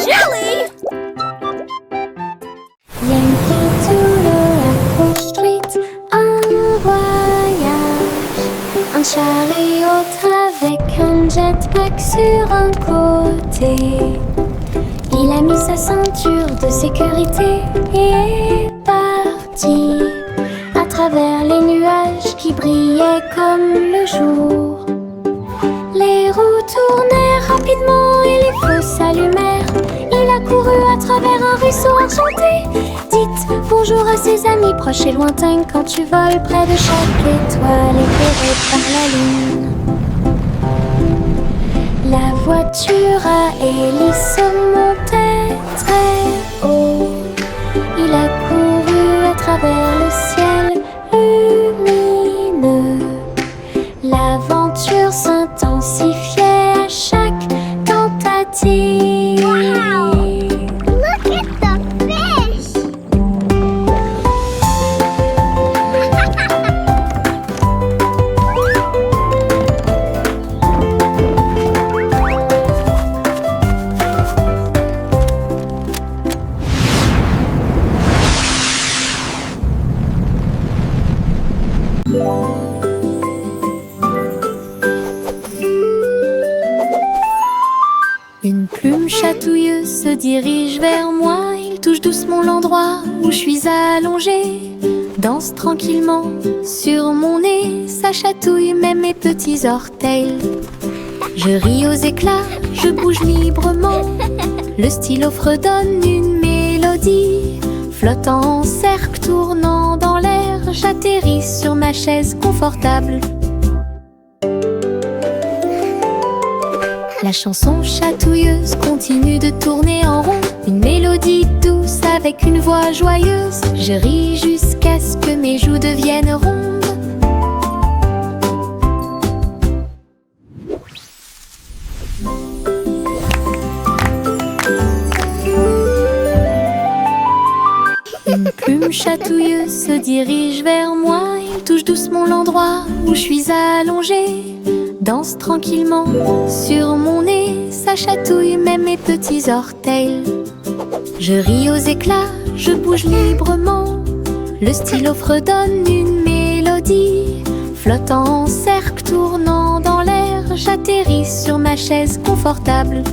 jelly! Yankee Doodle Apple Street, un voyage. Un chariot avec un jetpack sur un côté. Il a mis sa ceinture de sécurité et est parti à travers les nuages qui brillaient comme le jour. Les roues tournèrent rapidement et les feux s'allumèrent. Il a couru à travers un ruisseau enchanté. Dites bonjour à ses amis proches et lointains quand tu voles près de chaque étoile éclairée par la lune. La voiture à hélice montait très haut. Il a couru à travers le ciel lumineux. L'aventure s'intensifiait à chaque tentative. Wow! Look at the fish! Une plume chatouilleuse se dirige vers moi. Il touche doucement l'endroit où je suis allongée. Danse tranquillement sur mon nez. Ça chatouille même mes petits orteils. Je ris aux éclats, je bouge librement. Le stylo fredonne une mélodie. Flottant en cercle, tournant dans l'air, j'atterris sur ma chaise confortable. La chanson chatouilleuse continue de tourner en rond. Une mélodie douce avec une voix joyeuse. Je ris jusqu'à ce que mes joues deviennent rondes. Une plume chatouilleuse se dirige vers moi. Il touche doucement l'endroit où je suis allongée. Danse tranquillement sur mon nez. Ça chatouille même mes petits orteils. Je ris aux éclats, je bouge librement. Le stylo fredonne une mélodie. Flottant en cercle, tournant dans l'air, j'atterris sur ma chaise confortable.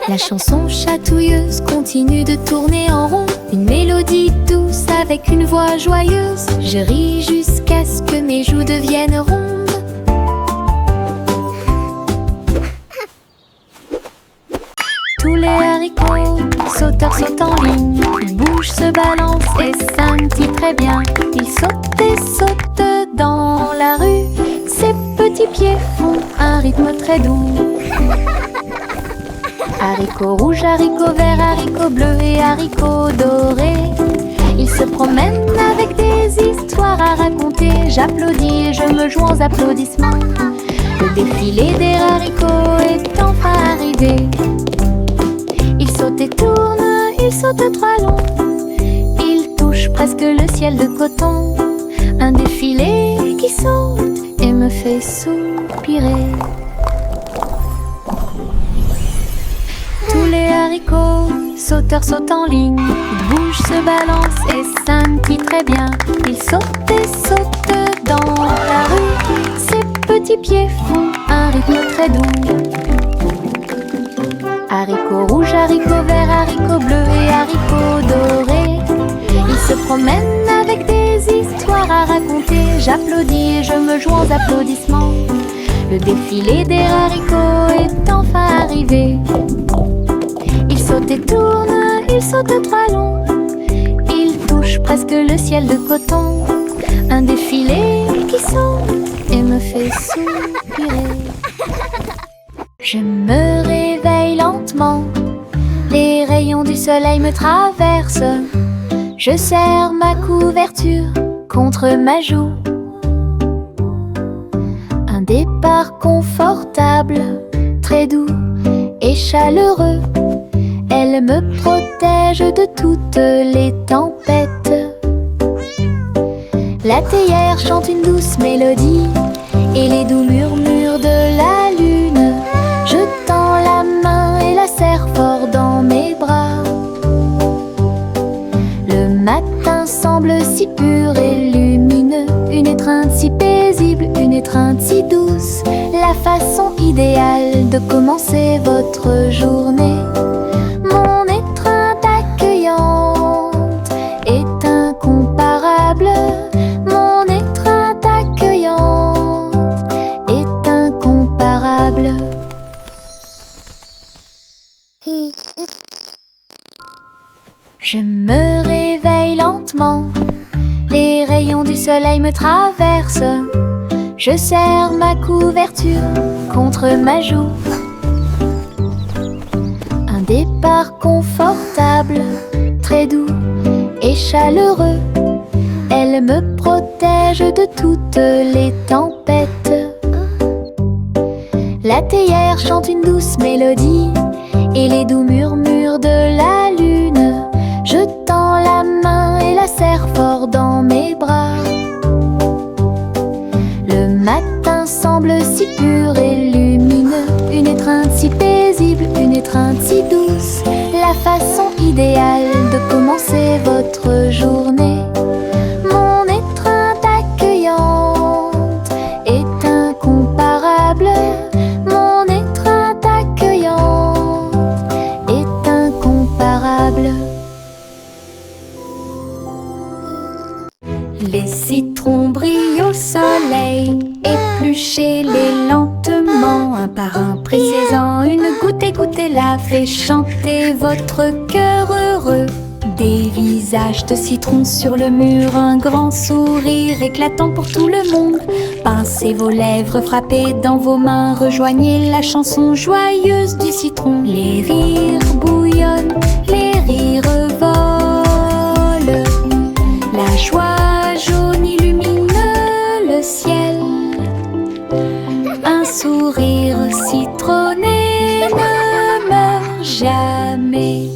La chanson chatouilleuse continue de tourner en rond. Une mélodie douce avec une voix joyeuse. Je ris jusqu'à ce que mes joues deviennent rondes. Tous les haricots sauteurs sautent en ligne. Ils bougent, se balancent et scintillent très bien. Ils sautent et sautent dans la rue. Ses petits pieds font un rythme très doux. Haricots rouges, haricots verts, haricots bleus et haricots dorés. Ils se promènent avec des histoires à raconter. J'applaudis et je me joins aux applaudissements. Le défilé des haricots est enfin arrivé. Ils sautent et tournent, ils sautent trois longs. Ils touchent presque le ciel de coton. Un défilé qui saute et me fait soupirer. Tous les haricots sauteurs sautent en ligne. Ils bougent, se balancent et scintillent très bien. Ils sautent et sautent dans la rue. Ses petits pieds font un rythme très doux. Haricots rouges, haricots verts, haricots bleus et haricots dorés. Ils se promènent avec des histoires à raconter. J'applaudis et je me joins aux applaudissements. Le défilé des haricots est enfin arrivé. Ils sautent et tournent, ils sautent trois longs. Ils touchent presque le ciel de coton. Un défilé qui saute et me fait soupirer. Je me réveille lentement. Les rayons du soleil me traversent. Je serre ma couverture contre ma joue. Un départ confortable, très doux et chaleureux. Elle me protège de toutes les tempêtes. La théière chante une douce mélodie et les doux murmures de la lune. Je commencer votre journée. Mon étreinte accueillante est incomparable. Mon étreinte accueillante est incomparable. Je me réveille lentement, les rayons du soleil me traversent. Je serre ma couverture contre ma joue. Un départ confortable, très doux et chaleureux. Elle me protège de toutes les tempêtes. La théière chante une douce mélodie et les doux murmures de la lune. Je tends la main et la serre fort dans mes bras. Le matin semble si pur et lumineux. Une étreinte si paisible, une étreinte si douce. La façon idéale de commencer votre journée. Mon étreinte accueillante est incomparable. Mon étreinte accueillante est incomparable. Les citrons brillent au soleil, épluchez-les lentement, un par un, pressez-en une goutte, écoutez-la, fait chanter votre cœur heureux. Des visages de citrons sur le mur, un grand sourire éclatant pour tout le monde. Pincez vos lèvres, frappez dans vos mains, rejoignez la chanson joyeuse du citron. Les rires bouillonnent, les rires volent, la joie jaune illumine le ciel. Un sourire citronné ne meurt jamais.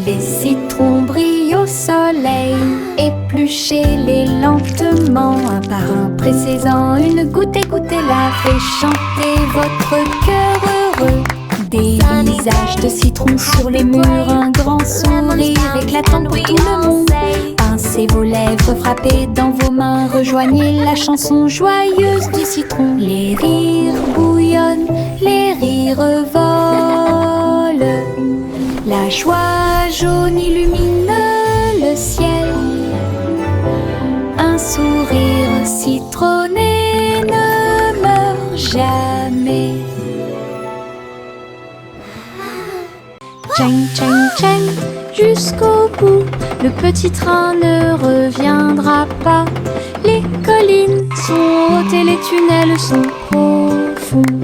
Les citrons brillent au soleil, épluchez-les lentement, un par un, pressez-en une goutte, écoutez-la, fait chanter votre cœur heureux. Des visages de citrons sur les murs, un grand sourire éclatant pour tout le monde. Pincez vos lèvres, frappez dans vos mains, rejoignez la chanson joyeuse du citron. Les rires bouillonnent, les rires volent, la joie jaune illumine le ciel. Un sourire citronné ne meurt jamais. Tchang, tchang, tchang, jusqu'au bout, le petit train ne reviendra pas. Les collines sont hautes et les tunnels sont profonds.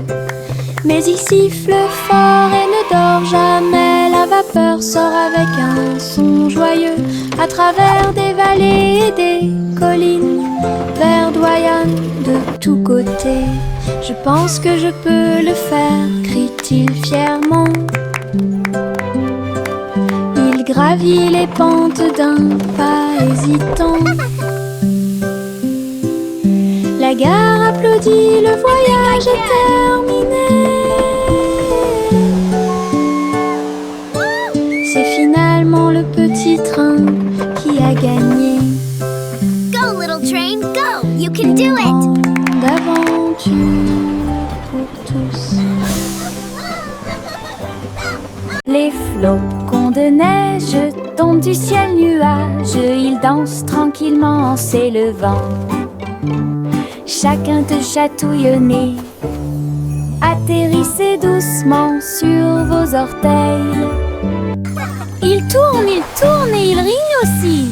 Mais il siffle fort et ne dort jamais. La vapeur sort avec un son joyeux à travers des vallées et des collines, verdoyant de tous côtés. Je pense que je peux le faire, crie-t-il fièrement. Il gravit les pentes d'un pas hésitant. La gare applaudit, le voyage est terminé. C'est finalement le petit train qui a gagné. Go, little train, go! You can do it! D'aventure pour tous. Les flocons de neige tombent du ciel nuage. Ils dansent tranquillement en s'élevant. Chacun te chatouille au nez. Atterrissez doucement sur vos orteils. Ils tournent et ils rient aussi.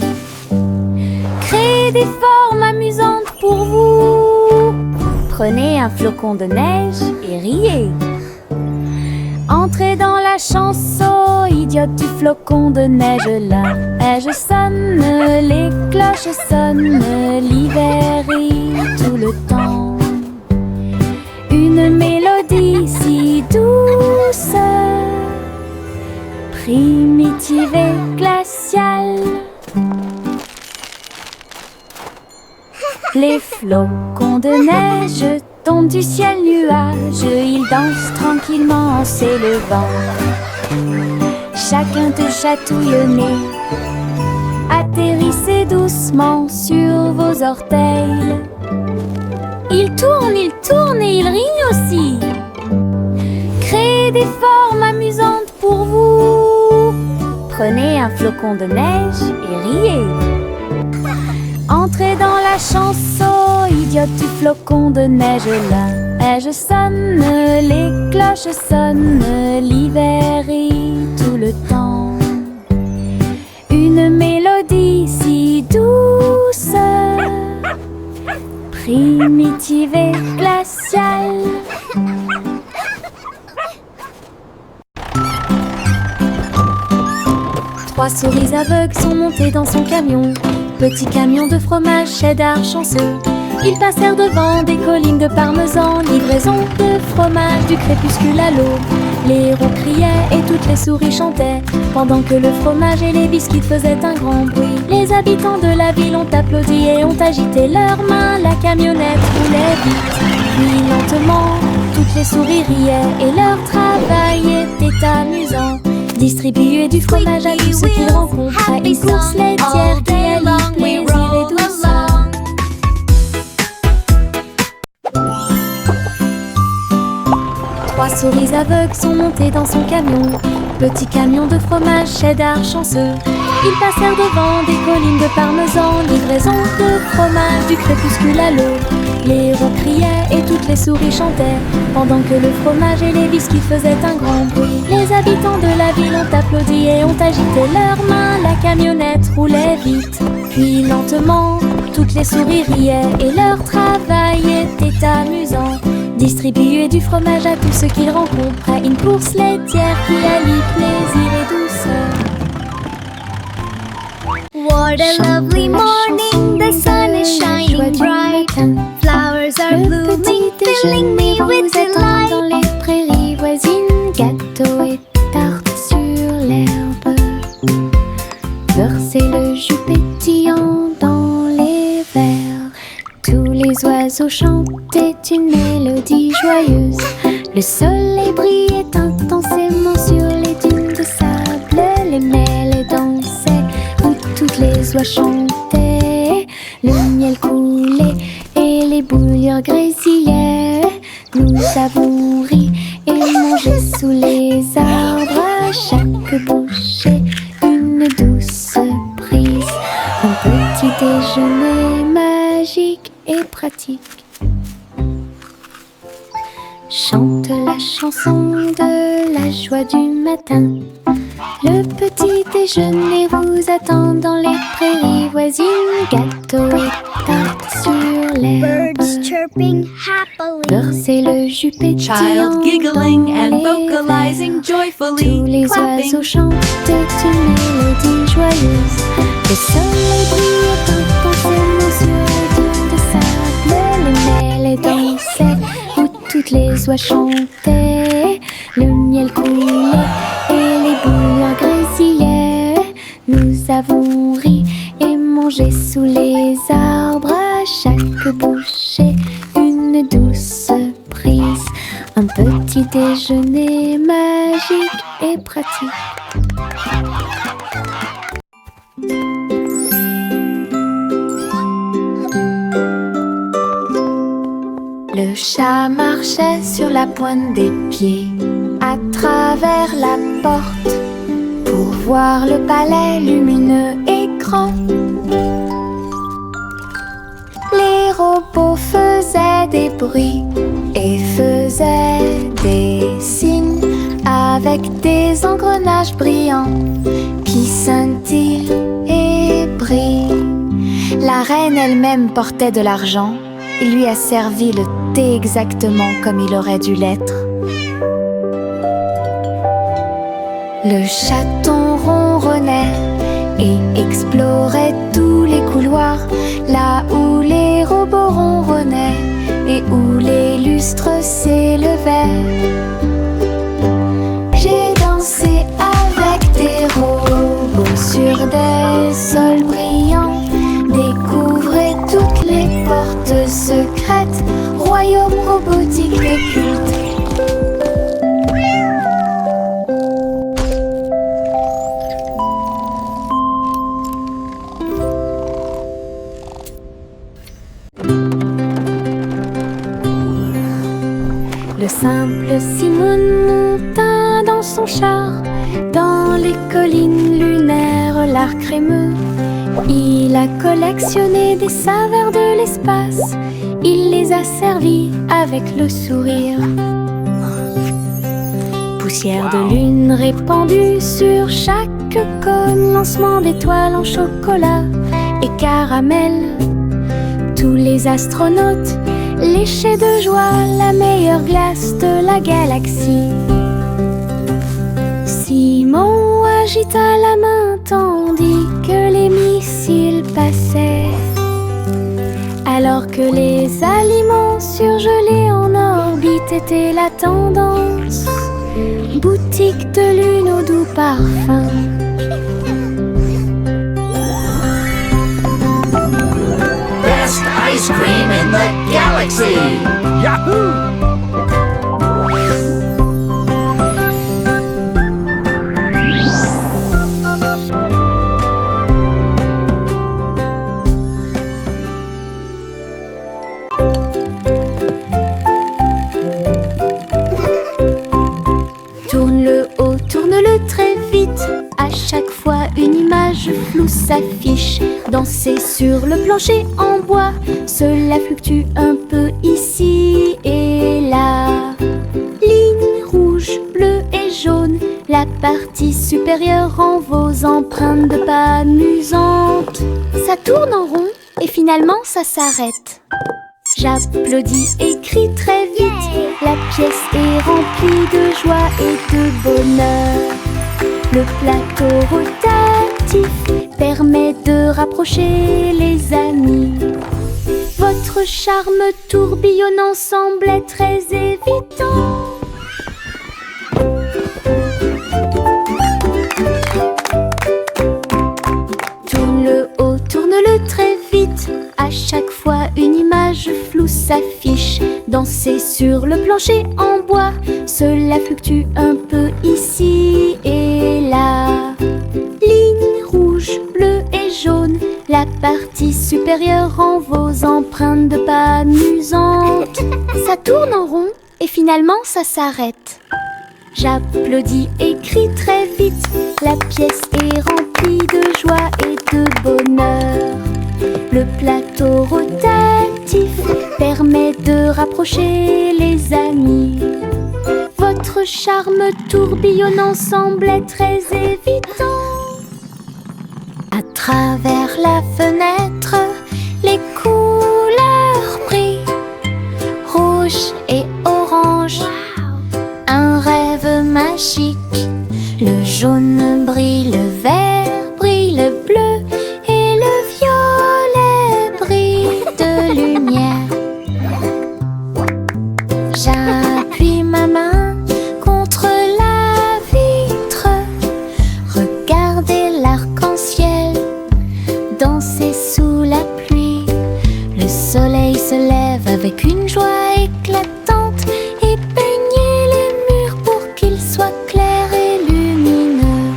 Créez des formes amusantes pour vous. Prenez un flocon de neige et riez. Entrez dans la chanson idiote du flocon de neige. La neige sonne, les cloches sonnent, l'hiver rit tout le temps. Une mélodie si douce, primitive et glaciale. Les flocons de neige tombent du ciel nuage. Ils dansent tranquillement en s'élevant. Chacun te chatouille au nez. Atterrissez doucement sur vos orteils. Il tourne et il rit aussi. Créez des formes amusantes pour vous. Prenez un flocon de neige et riez. Entrez dans la chanson, idiote du flocon de neige. La neige sonne, les cloches sonnent, l'hiver rit tout le temps. Une mélodie si douce, primitive et glaciale. Trois souris aveugles sont montées dans son camion. Petit camion de fromage cheddar chanceux. Ils passèrent devant des collines de parmesan. Livraison de fromage du crépuscule à l'aube. Les héros criaient et toutes les souris chantaient, pendant que le fromage et les biscuits faisaient un grand bruit. Les habitants de la ville ont applaudi et ont agité leurs mains. La camionnette roulait vite, puis lentement. Toutes les souris riaient et leur travail était amusant. Distribuer du fromage à tous ceux qu'ils rencontraient. Une course laitière qui allie plaisir et douceur. Trois souris aveugles sont montées dans son camion. Petit camion de fromage cheddar chanceux. Ils passèrent devant des collines de parmesan. Livraison de fromage du crépuscule à l'aube. Les héros criaient et toutes les souris chantaient, pendant que le fromage et les biscuits faisaient un grand bruit. Les habitants de la ville ont applaudi et ont agité leurs mains. La camionnette roulait vite, puis lentement. Toutes les souris riaient et leur travail était amusant. Distribuer du fromage à tous ceux qu'ils rencontraient. Une course laitière qui allie plaisir et douceur. What a lovely morning, the sun is shining bright. Flowers are blooming, filling me with delight. Dans les prairies voisines, gâteaux et tartes sur l'herbe. Beurre, c'est le jus pétillant dans les verres. Tous les oiseaux chantaient une mélodie joyeuse. Le soleil brillait intensément sur les dunes de sable. Les mêles dansaient où toutes les oies chantaient. Le miel coulait et les bouilloires grésillaient. Nous avons ri et mangé sous les arbres. À chaque bouchée, une douce prise. Un petit déjeuner magique et pratique. Chante la chanson de la joie du matin. Le petit déjeuner vous attend dans les prairies voisines. Gâteaux et tartes sur l'herbe. Birds chirping happily. Beurre, c'est le jus pétillant Child giggling dans and les vocalizing verres. joyfully, Tous les clapping. oiseaux chantaient une mélodie joyeuse. Le soleil brillait intensément sur les dunes de sable. Les mêles dansaient où toutes les oies chantaient. Le miel coulait et les bouilloires grésillaient. Nous avons ri et mangé sous les arbres. À chaque bouchée, une douce prise. Un petit déjeuner magique et pratique. Le chat marchait sur la pointe des pieds à travers la porte pour voir le palais lumineux et grand. Les robots faisaient des bruits et faisaient des signes avec des engrenages brillants qui scintillent et brillent. La reine elle-même portait de l'argent. Il lui a servi le thé exactement comme il aurait dû l'être. Le chaton ronronnait et explorait tous les couloirs, là où les robots ronronnaient et où les lustres s'élevaient. J'ai dansé avec des robots sur des sols brillants. Découvrez toutes les portes secrètes, royaume robotique occulte. Le simple Simon monta dans son char, dans les collines lunaires, l'art crémeux. Il a collectionné des saveurs de l'espace, il les a servis avec le sourire. Poussière de lune répandue sur chaque cône, lancement d'étoiles en chocolat et caramel. Tous les astronautes léchaient de joie la meilleure glace de la galaxie. Simon agita la main tandis que les missiles passaient. Alors que les aliments surgelés en orbite étaient la tendance, boutique de lune au doux parfum. Best ice cream in the galaxy! Yahoo! Tourne-le haut, tourne-le très vite. À chaque fois une image floue s'affiche. Danser sur le plancher en bois, cela fluctue un peu ici et là. Ligne rouge, bleue et jaune, la partie supérieure en vos empreintes de pas amusantes. Ça tourne en rond et finalement ça s'arrête. J'applaudis et crie très vite. La pièce est remplie de joie et de bonheur. Le plateau rotatif permet de rapprocher les amis. Votre charme tourbillonnant semblait très évident. Tourne-le haut, tourne-le très vite. À chaque fois une image floue s'affiche. Danser sur le plancher en bois, cela fluctue un peu ici et là. Ligne rouge, bleue et jaune, la partie supérieure en vos empreintes de pas amusantes. Ça tourne en rond et finalement ça s'arrête. J'applaudis et crie très vite. La pièce est remplie de joie et de bonheur. Le plateau rotatif permet de rapprocher les amis. Votre charme tourbillonnant semblait très évident. À travers la fenêtre, les couleurs brillent, rouge et orange. Un rêve magique. Le jaune brille, le vert brille, le bleu et le violet brillent de lumière. J'appuie ma main contre la vitre. Regardez l'arc-en-ciel danser sous la pluie. Le soleil se lève avec une joie éclatante et peignez les murs pour qu'ils soient clairs et lumineux.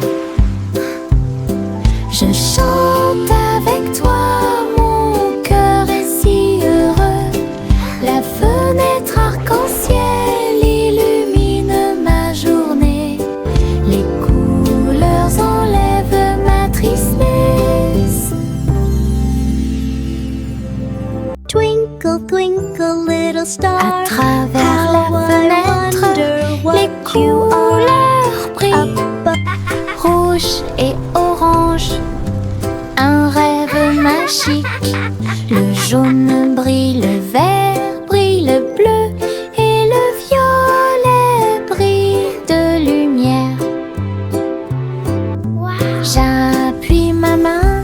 Je chante avec toi, mon cœur est si heureux. La fenêtre arc-en-ciel illumine ma journée. Les couleurs enlèvent ma tristesse. Twinkle, twinkle, little star. À travers la how I fenêtre, wonder what les you are couleurs brillent, rouge et orange. Un rêve magique. Le jaune brille, le vert brille, le bleu et le violet brillent de lumière. J'appuie ma main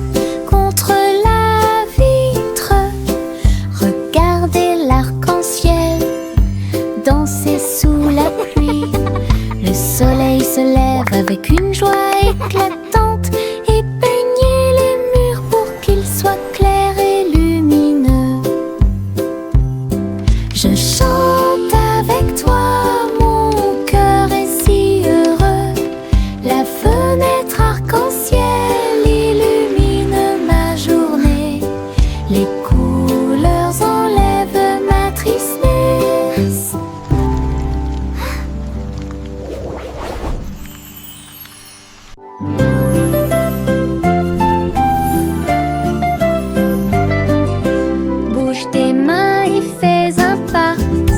contre la vitre. Regardez l'arc-en-ciel danser sous la pluie. Le soleil se lève avec une joie éclatante et peignez les murs pour qu'ils soient clairs et lumineux. Bouge tes mains et fais un pas.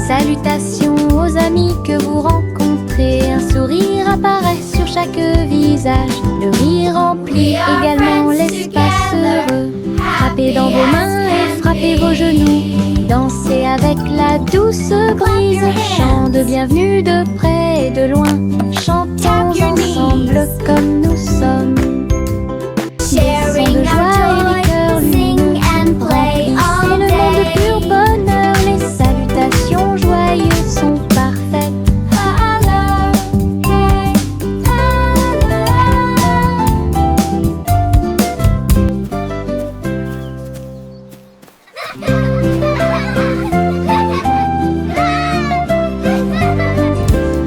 Salutations aux amis que vous rencontrez. Un sourire apparaît sur chaque visage. Le rire remplit également l'espace heureux. Frappez dans vos mains et frappez vos genoux. Dansez avec la douce brise. Chant de bienvenue de près et de loin. Chantons ensemble comme nous sommes. Sharing de joie et les cœurs sing and play C'est all le monde de pur day. bonheur. Les salutations joyeuses sont parfaites.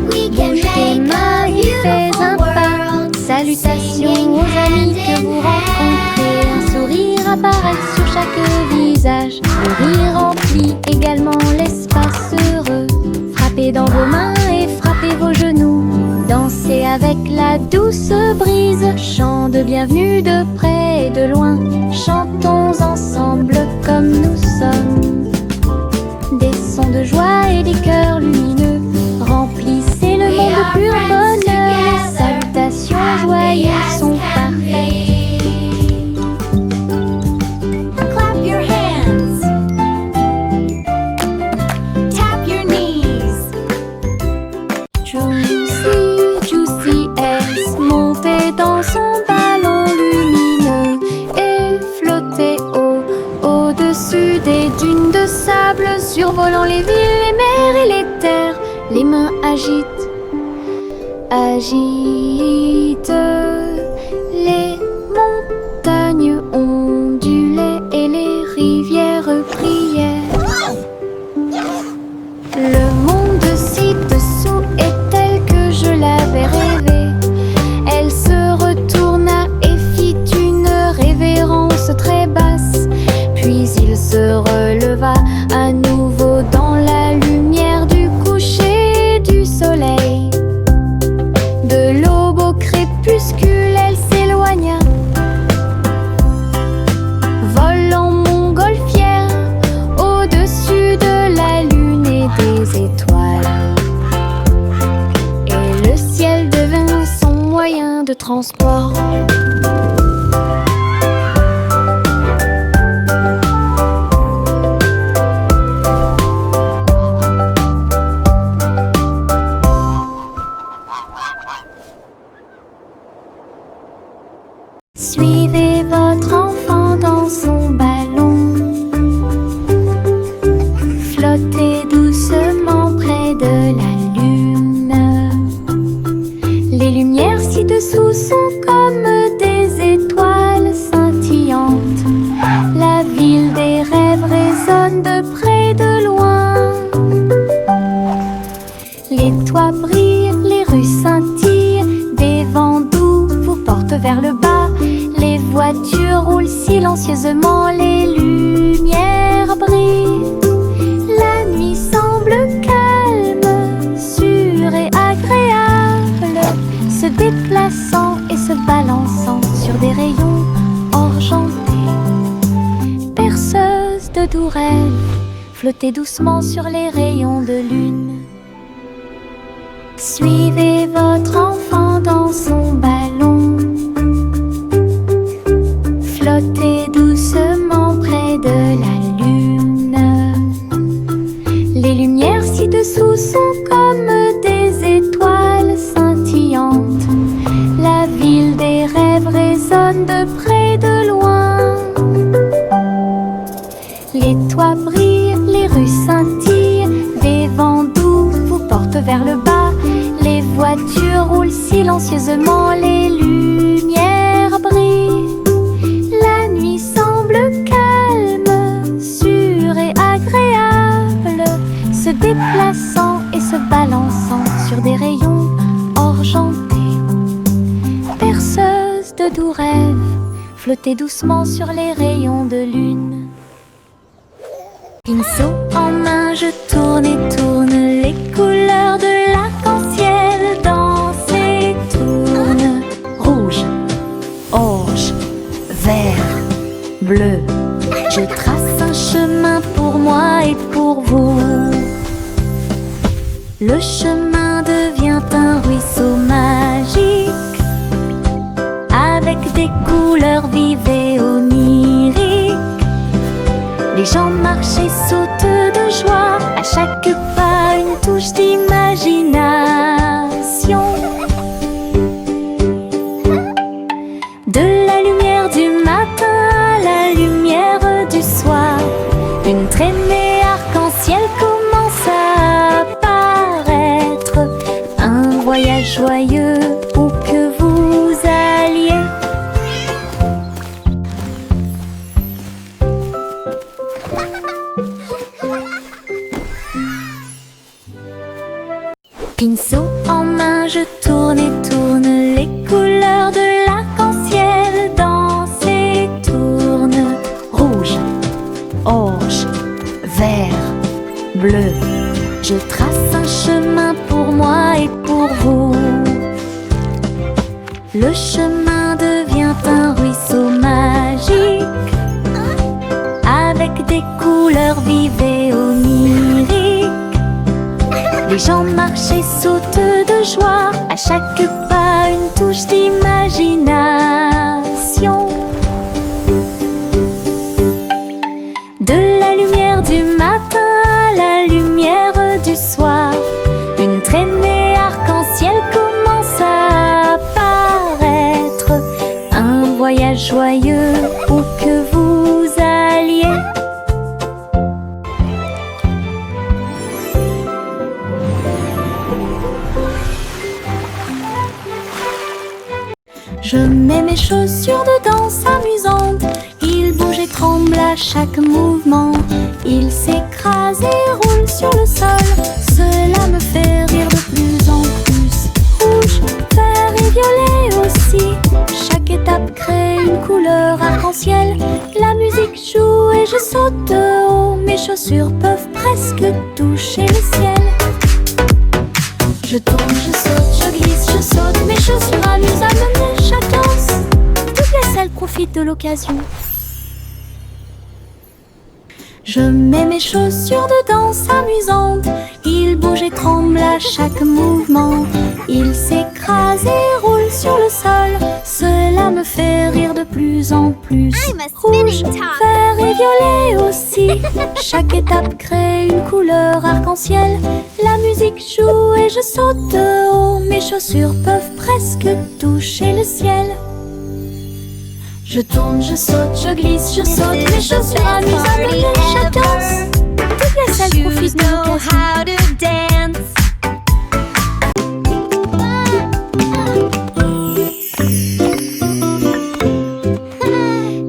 We can Bouge tes make mains a et fais un beautiful pas. world. Salutations aux amis que vous rencontrez. Un sourire apparaît sur chaque visage. Le rire remplit également l'espace heureux. Frappez dans vos mains et frappez vos genoux. Dansez avec la douce brise. Chant de bienvenue de près et de loin. Chantons ensemble comme nous sommes. Des sons de joie et des cœurs lumineux. Remplissez le monde de pur bonheur. Les salutations joyeuses sont parfaites. Clap your hands. Tap your knees. Juicy, Juicy S montait dans son ballon lumineux et flottait au-dessus des dunes de sable, survolant les villes, les mers et les terres. Les mains agitent les montagnes ondulaient et les rivières prièrent. Le monde ci-dessous est tel que je l'avais rêvé. Elle se retourna et fit une révérence très basse. Puis il se releva à nouveau dans la lumière du coucher du soleil. De l'aube au crépuscule, elle s'éloigna, volant montgolfière au-dessus de la lune et des étoiles. Et le ciel devint son moyen de transport. Suivez votre enfant dans son ballon. Flottez doucement près de la lune. Les lumières ci-dessous sont comme des étoiles scintillantes. La ville des rêves résonne de près et de loin. Les toits brillent, les rues scintillent. Des vents doux vous portent vers le bas. Les voitures roulent silencieusement, les lumières brillent. La nuit semble calme, sûre et agréable, se déplaçant et se balançant sur des rayons argentés. Berceuse de doux rêves, flottez doucement sur les rayons de lune. Suivez votre enfant dans son ballon. Flottez doucement près de la lune. Les lumières ci-dessous sont comme des étoiles scintillantes. La ville des rêves résonne de près et de loin. Les toits brillent, les rues scintillent. Des vents doux vous portent vers le bas. Les voitures roulent silencieusement, les lumières brillent. La nuit semble calme, sûre et agréable, se déplaçant et se balançant sur des rayons argentés. Berceuse de doux rêves, flottez doucement sur les rayons de lune. Pinceau en main, je tourne et tourne. Les couleurs de l'arc-en-ciel dansent et tournent. Rouge, orange, vert, bleu. Je trace un chemin pour moi et pour vous. Le chemin devient un ruisseau magique, avec des couleurs vives et oniriques. Les gens marchent et sautent de joie, à chaque pas une touche d'imagination. De la lumière du matin à la lumière du soir, une traînée arc-en-ciel commence à apparaître. Un voyage joyeux où que vous alliez. Pinceau en main, je tourne et tourne les couleurs de l'arc-en-ciel. Dansent et tournent. Rouge, orange, vert, bleu. Je trace un chemin pour moi et pour vous. Le chemin devient un ruisseau magique, avec des couleurs vives et oniriques. Les gens marchent et sautent de joie, à chaque pas une touche d'imagination. De la lumière du matin à la lumière du soir, une traînée arc-en-ciel commence à apparaître. Un voyage joyeux où que vous alliez. Je mets mes chaussures de danse amusantes. Ils bougent et tremblent à chaque mouvement. Ils s'écrasent et roulent sur le sol. Cela me fait rire de plus en plus. Rouge, vert et violet aussi. Chaque étape crée une couleur arc-en-ciel. La musique joue et je saute de haut. Mes chaussures peuvent presque toucher le ciel. Je tourne, je saute, je glisse, je saute. Mes chaussures amusent à me mener chaque danse. Toutes les salles profitent de l'occasion. Je mets mes chaussures de danse amusantes. Ils bougent et tremblent à chaque mouvement. Ils s'écrasent et roulent sur le sol. Cela me fait rire de plus en plus. Rouge, vert et violet aussi. Chaque étape crée une couleur arc-en-ciel. La musique joue et je saute de haut. Mes chaussures peuvent presque toucher le ciel. Je tourne, je saute, je glisse, je saute. Mes chaussures amusent à mener chaque danse. Toutes les salles profitent de l'occasion.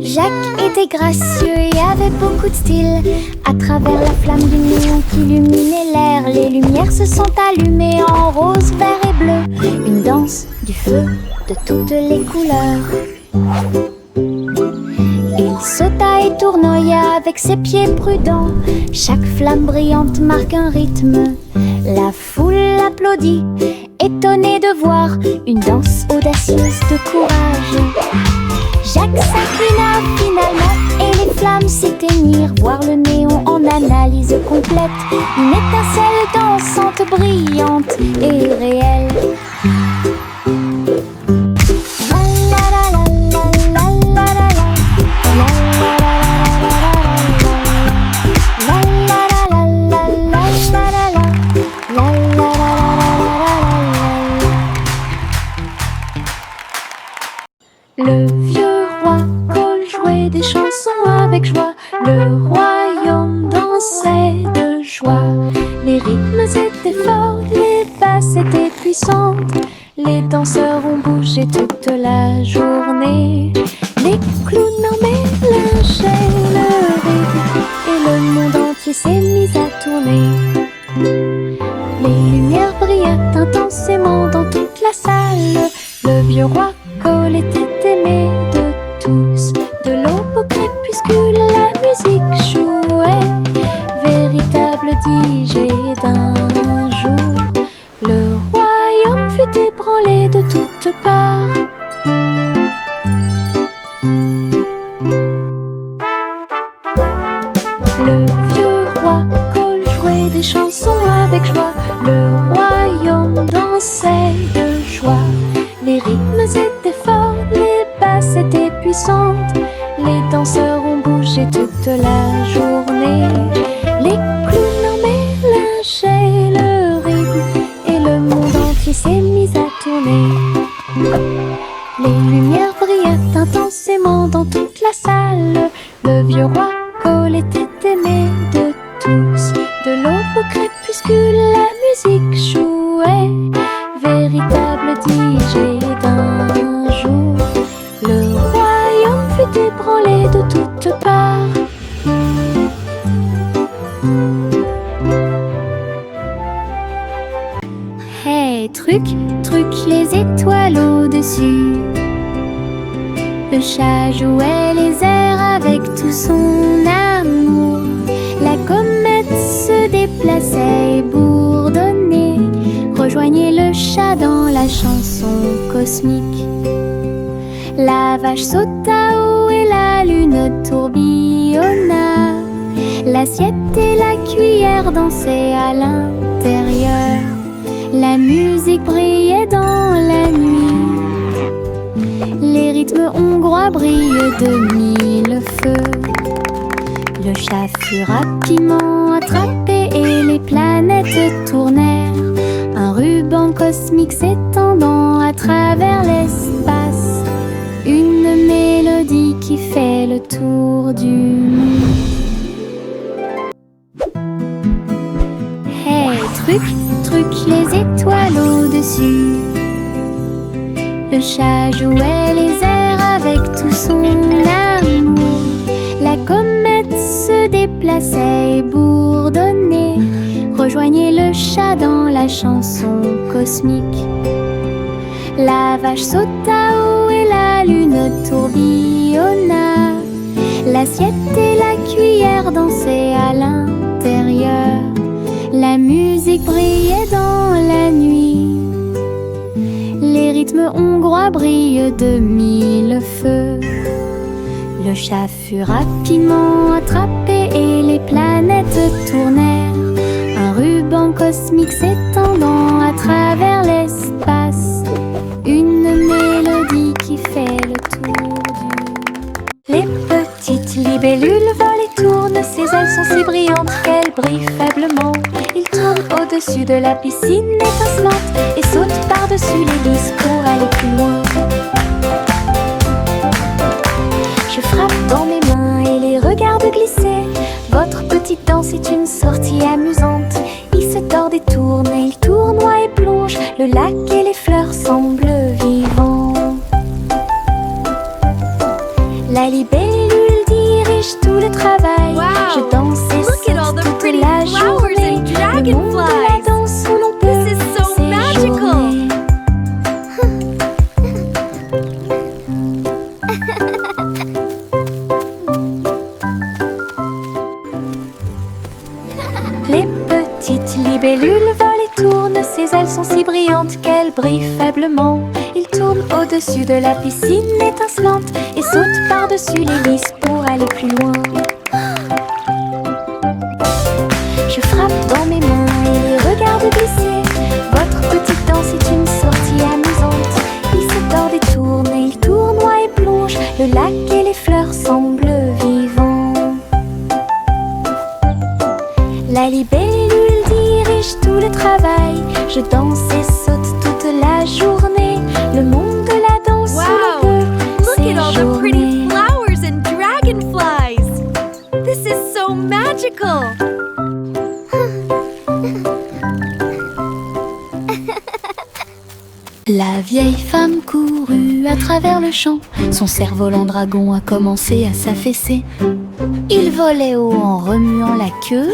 Jacques était gracieux et avait beaucoup de style. À travers la flamme du néon qui illuminait l'air, les lumières se sont allumées en rose, vert et bleu. Une danse du feu de toutes les couleurs. Il sauta et tournoya avec ses pieds prudents. Chaque flamme brillante marque un rythme. La foule applaudit, étonnée de voir une danse audacieuse de courage. Jacques s'inclina finalement et les flammes s'éteignirent. Voir le néon en analyse complète. Une étincelle dansante, brillante et réelle. Le vieux roi Cole jouait des chansons avec joie. Le royaume dansait de joie. Les rythmes étaient forts, les basses étaient puissantes. Les danseurs ont bougé toute la journée. Les clowns en mélangeaient le rythme et le monde entier s'est mis à tourner. Les lumières brillaient intensément dans toute la salle. Le vieux roi Cole était aimé de tous. De l'aube au crépuscule, la musique jouait. Véritable DJ d'un jour. Le royaume fut ébranlé de toutes parts. Le vieux roi Cole jouait des chansons avec joie. Le royaume dansait de joie. Les rythmes étaient forts, les basses étaient puissantes. Les danseurs ont bougé toute la journée. Les clowns mélangeaient le rythme et le monde entier s'est mis à tourner. Les lumières brillaient intensément dans toute la salle. Le vieux roi Cole était aimé de tous. De l'aube au crépuscule, la musique jouait. Véritable DJ d'un jour. Le royaume fut ébranlé de toutes parts. Hey, truc, truc, les étoiles au-dessus. Le chat jouait les airs avec tout son amour. La comète se déplaçait et bourdonnait. Rejoignez le chat dans la chanson cosmique. La vache sauta haut et la lune tourbillonna. L'assiette et la cuillère dansaient à l'intérieur. La musique brillait dans la nuit. Les rythmes hongrois brillent de mille feux. Le chat fut rapidement attrapé et les planètes tournèrent. Un ruban cosmique s'étendant à travers l'espace. Une mélodie qui fait le tour du monde. Hey, truc, truc, les étoiles au-dessus. Le chat jouait les airs avec tout son amour. La comète se déplaçait et bourdonnait. Rejoignez le chat dans la chanson cosmique. La vache sauta haut et la lune tourbillonna. L'assiette et la cuillère dansaient à l'intérieur. La musique brillait dans la nuit. Les rythmes hongrois brillent de mille feux. Le chat fut rapidement attrapé et les planètes tournèrent. Un ruban cosmique s'étendant à travers l'espace. Une mélodie qui fait le tour du... Les petites libellules volent et tournent. Ses ailes sont si brillantes qu'elles brillent faiblement. Ils tournent au-dessus de la piscine étincelante et sautent par-dessus les lisses pour aller plus loin. Je frappe dans mes mains et les regarde glisser. Votre petite danse est une sortie amusante. Il se tord et tourne et il tournoie et plonge. Le lac et les fleurs semblent vivants. La libellule dirige tout le travail. Wow. Je danse et Look at all saute the toute pretty la flowers journée. and Le monde de la dragonflies. danse où l'on peut This is so magical. séjourner. Les petites libellules volent et tournent. Ses ailes sont si brillantes qu'elles brillent faiblement. Ils tournent au-dessus de la piscine étincelante et sautent par-dessus les lisses pour aller plus loin. Je frappe dans mes mains et les regarde glisser. Votre petite danse est une sortie amusante. Il se tord et tourne et il tournoie et plonge. Le lac et les fleurs semblent vivants. La libellule dirige tout le travail. Je danse et saute toute la journée. Le monde de la danse où Wow. l'on peut Look at all the pretty séjourner. flowers and dragonflies. This is so magical. La vieille femme courut à travers le champ. Son cerf-volant dragon a commencé à s'affaisser. Il volait haut en remuant la queue.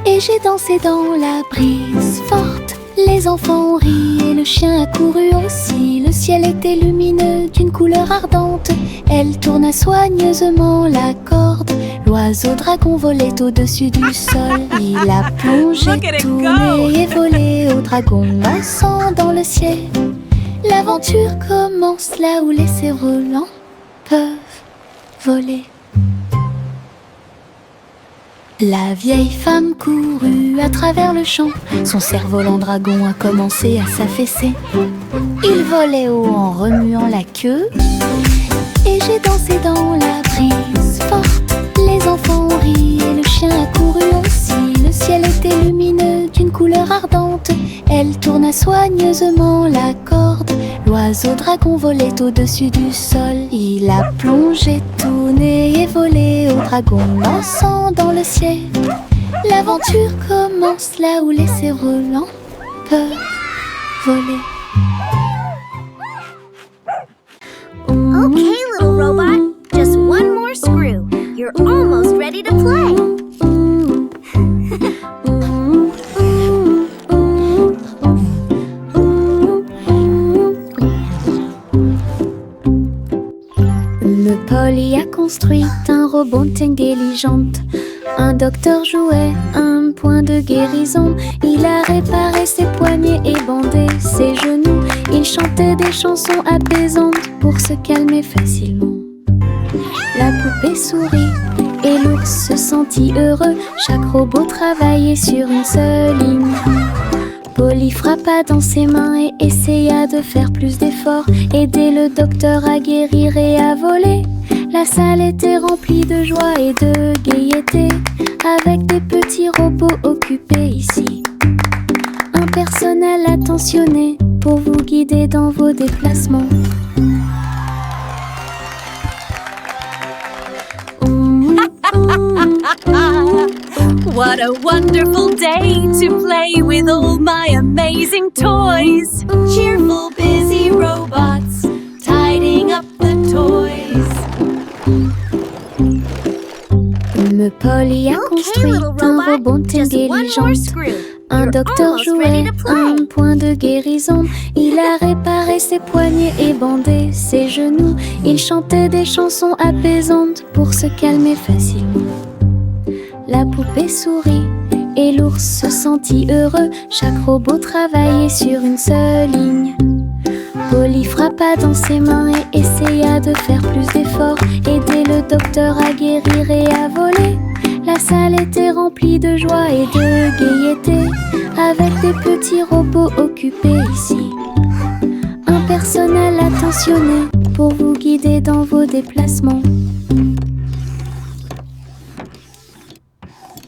Et j'ai dansé dans la brise forte. Les enfants ont ri et le chien a couru aussi. Le ciel était lumineux d'une couleur ardente. Elle tourna soigneusement la corde. L'oiseau dragon volait au-dessus du sol. Il a plongé, Look at it tourné go. et volé au dragon dansant dans le ciel. L'aventure commence là où les cerfs-volants peuvent voler. La vieille femme courut à travers le champ. Son cerf-volant dragon a commencé à s'affaisser. Il volait haut en remuant la queue. Et j'ai dansé dans la brise forte. Les enfants ont ri et le chien a couru aussi. Le ciel était lumineux d'une couleur ardente. Elle tourna soigneusement la corde. L'oiseau dragon volait au-dessus du sol. Il a plongé, tourné et volé au dragon dansant dans le ciel. L'aventure commence là où les cerfs-volants peuvent voler. Okay, little robot, just one more screw. You're almost ready to play. Polly a construit un robot intelligente. Un docteur jouait un point de guérison. Il a réparé ses poignets et bandé ses genoux. Il chantait des chansons apaisantes pour se calmer facilement. La poupée sourit et l'ours se sentit heureux. Chaque robot travaillait sur une seule ligne. Polly frappa dans ses mains et essaya de faire plus d'efforts. Aider le docteur à guérir et à voler. La salle était remplie de joie et de gaieté, avec des petits robots occupés ici. Un personnel attentionné pour vous guider dans vos déplacements. What a wonderful day to play with all my amazing toys. Cheerful, busy robots, tidying up the toys. Polly a construit little un robot, robot just one more intelligent. screw. Un You're docteur almost ready jouait to play. un point de guérison. Il a réparé ses poignets et bandé ses genoux. Il chantait des chansons apaisantes pour se calmer facilement. La poupée sourit et l'ours se sentit heureux. Chaque robot travaillait sur une seule ligne. Polly frappa dans ses mains et essaya de faire plus d'efforts. Aider le docteur à guérir et à voler. La salle était remplie de joie et de gaieté, avec des petits robots occupés ici. Un personnel attentionné pour vous guider dans vos déplacements.